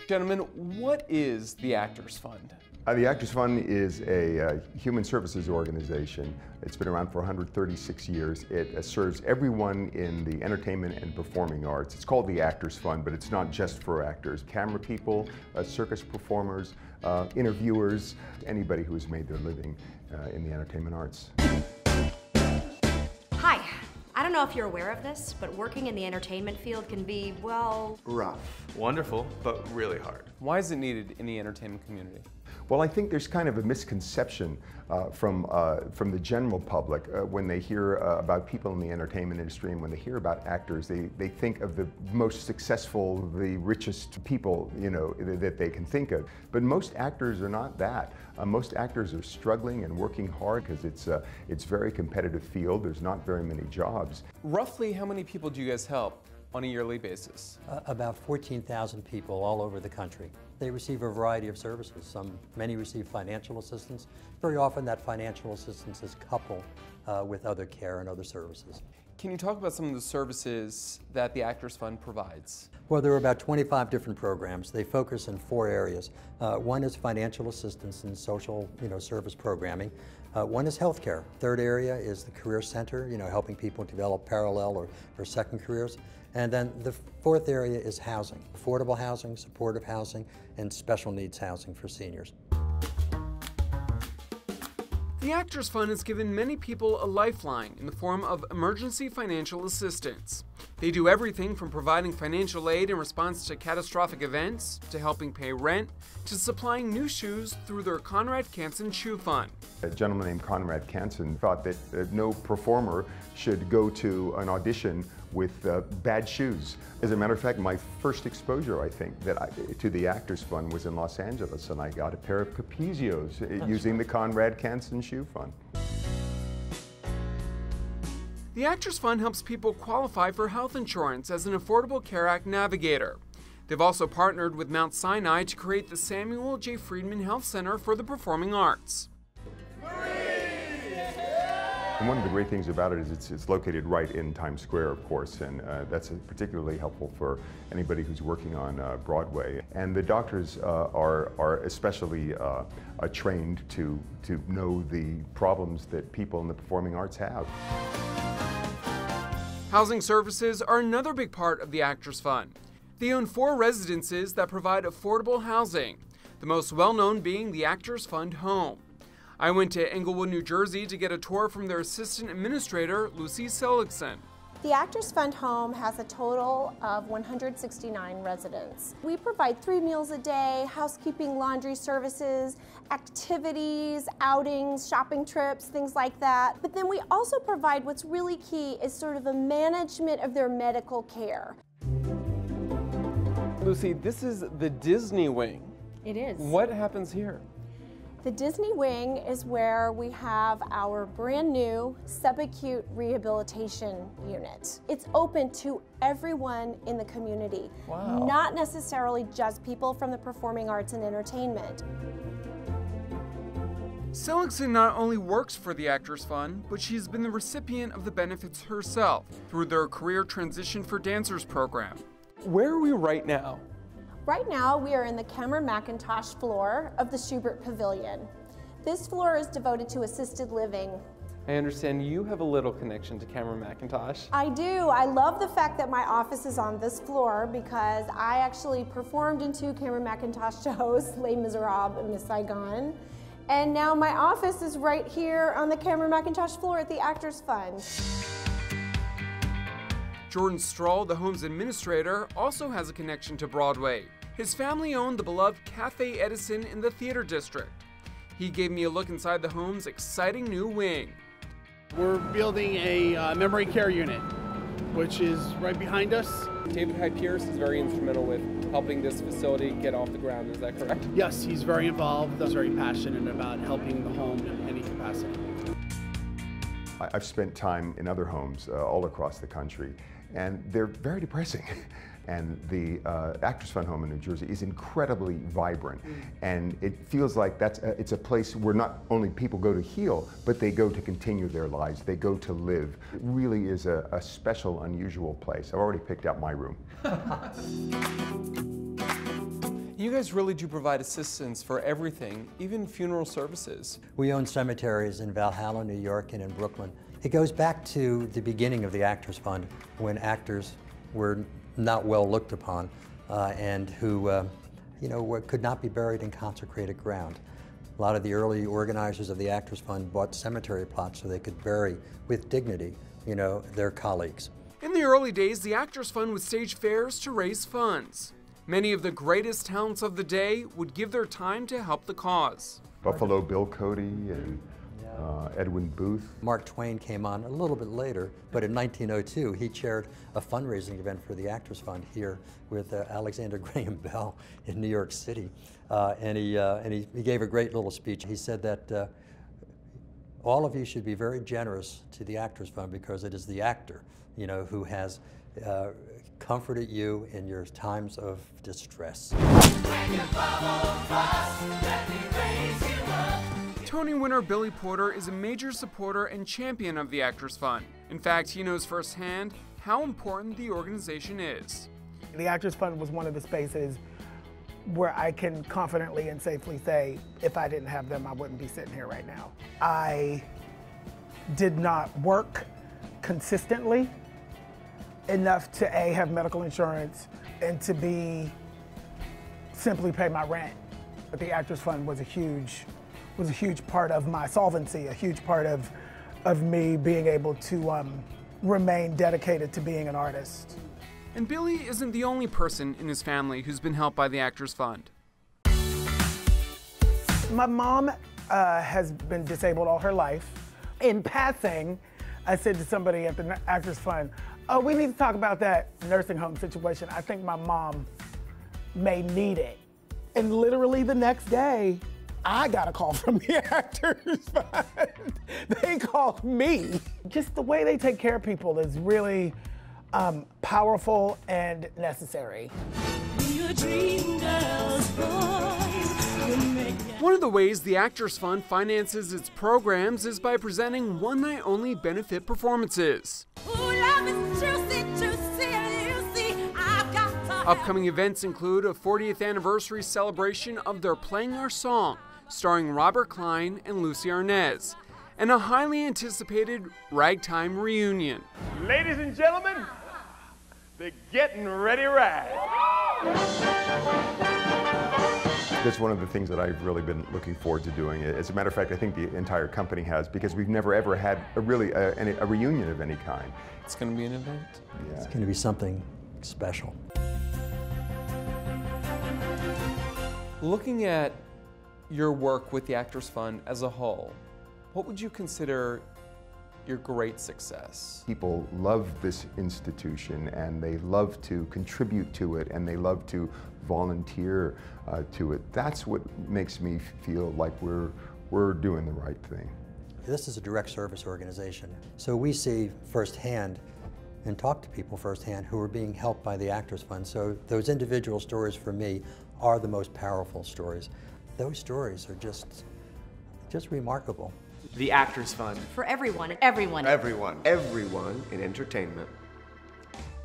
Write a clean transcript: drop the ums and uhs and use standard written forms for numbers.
Gentlemen, what is the Actors Fund? The Actors Fund is a human services organization. It's been around for 136 years. It serves everyone in the entertainment and performing arts. It's called the Actors Fund, but it's not just for actors. Camera people, circus performers, interviewers, anybody who has made their living in the entertainment arts. Hi. I don't know if you're aware of this, but working in the entertainment field can be, well... rough. Wonderful, but really hard. Why is it needed in the entertainment community? Well, I think there's kind of a misconception from the general public when they hear about people in the entertainment industry, and when they hear about actors, they think of the most successful, the richest people, you know, that they can think of. But most actors are not that. Most actors are struggling and working hard because it's a very competitive field. There's not very many jobs. Roughly how many people do you guys help on a yearly basis? About 14,000 people all over the country. They receive a variety of services. Many receive financial assistance. Very often that financial assistance is coupled with other care and other services. Can you talk about some of the services that the Actors Fund provides? Well, there are about 25 different programs. They focus in 4 areas. One is financial assistance and social, service programming. One is healthcare. Third area is the Career Center, helping people develop parallel or second careers. And then the fourth area is housing, affordable housing, supportive housing, and special needs housing for seniors. The Actors Fund has given many people a lifeline in the form of emergency financial assistance. They do everything from providing financial aid in response to catastrophic events, to helping pay rent, to supplying new shoes through their Conrad Canson Shoe Fund. A gentleman named Conrad Canson thought that no performer should go to an audition with bad shoes. As a matter of fact, my first exposure, I think, to the Actors Fund was in Los Angeles, and I got a pair of Capezios using the Conrad Canson Shoe Fund. The Actors Fund helps people qualify for health insurance as an Affordable Care Act navigator. They've also partnered with Mount Sinai to create the Samuel J. Friedman Health Center for the Performing Arts. And one of the great things about it is it's located right in Times Square, of course, and that's particularly helpful for anybody who's working on Broadway. And the doctors are especially trained to know the problems that people in the performing arts have. Housing services are another big part of the Actors Fund. They own 4 residences that provide affordable housing, the most well-known being the Actors Fund Home. I went to Englewood, New Jersey to get a tour from their assistant administrator, Lucy Seligson. The Actors Fund Home has a total of 169 residents. We provide 3 meals a day, housekeeping, laundry services, activities, outings, shopping trips, things like that. But then we also provide what's really key is sort of a management of their medical care. Lucy, this is the Disney wing. It is. What happens here? The Disney Wing is where we have our brand new subacute rehabilitation unit. It's open to everyone in the community, Wow. Not necessarily just people from the performing arts and entertainment. Seligson not only works for the Actors Fund, but she's been the recipient of the benefits herself through their Career Transition for Dancers program. Where are we right now? Right now, we are in the Cameron McIntosh floor of the Schubert Pavilion. This floor is devoted to assisted living. I understand you have a little connection to Cameron McIntosh. I do. I love the fact that my office is on this floor because I actually performed in 2 Cameron McIntosh shows, Les Miserables and Miss Saigon. And now my office is right here on the Cameron McIntosh floor at the Actors Fund. Jordan Strahl, the home's administrator, also has a connection to Broadway. His family owned the beloved Cafe Edison in the Theater District. He gave me a look inside the home's exciting new wing. We're building a memory care unit, which is right behind us. David Hyde Pierce is very instrumental with helping this facility get off the ground, is that correct? Yes, he's very involved. He's very passionate about helping the home in any capacity. I've spent time in other homes all across the country, and they're very depressing. And the Actors Fund home in New Jersey is incredibly vibrant, and it feels like it's a place where not only people go to heal, but they go to continue their lives. They go to live. It really is a special, unusual place. I've already picked out my room. You guys really do provide assistance for everything, even funeral services. We own cemeteries in Valhalla, New York, and in Brooklyn. It goes back to the beginning of the Actors Fund, when actors were not well looked upon and who could not be buried in consecrated ground. A lot of the early organizers of the Actors Fund bought cemetery plots so they could bury with dignity, their colleagues. In the early days, the Actors Fund would stage fairs to raise funds. Many of the greatest talents of the day would give their time to help the cause. Buffalo Bill Cody and Edwin Booth. Mark Twain came on a little bit later, but in 1902 he chaired a fundraising event for the Actors Fund here with Alexander Graham Bell in New York City, and he gave a great little speech. He said that all of you should be very generous to the Actors Fund because it is the actor, who has comforted you in your times of distress. Tony winner Billy Porter is a major supporter and champion of the Actors Fund. In fact, he knows firsthand how important the organization is. The Actors Fund was one of the spaces where I can confidently and safely say, if I didn't have them, I wouldn't be sitting here right now. I did not work consistently enough to A, have medical insurance, and to B, simply pay my rent. But the Actors Fund was a huge part of my solvency, a huge part of me being able to remain dedicated to being an artist. And Billy isn't the only person in his family who's been helped by the Actors Fund. My mom has been disabled all her life. In passing, I said to somebody at the Actors Fund, oh, we need to talk about that nursing home situation. I think my mom may need it. And literally the next day, I got a call from the Actors Fund. They called me. Just the way they take care of people is really powerful and necessary. One of the ways the Actors Fund finances its programs is by presenting one-night-only benefit performances. Upcoming events include a 40th anniversary celebration of They're Playing Our Song, starring Robert Klein and Lucy Arnaz, and a highly anticipated ragtime reunion. Ladies and gentlemen, the Getting Ready Rag. That's one of the things that I've really been looking forward to doing. As a matter of fact, I think the entire company has, because we've never ever had a reunion of any kind. It's going to be an event. Yeah. It's going to be something special. Looking at your work with the Actors Fund as a whole, what would you consider your great success? People love this institution and they love to contribute to it and they love to volunteer to it. That's what makes me feel like we're doing the right thing. This is a direct service organization, so we see firsthand and talk to people firsthand who are being helped by the Actors Fund. So those individual stories for me are the most powerful stories. Those stories are just remarkable. The Actors Fund. For everyone, everyone. Everyone in entertainment.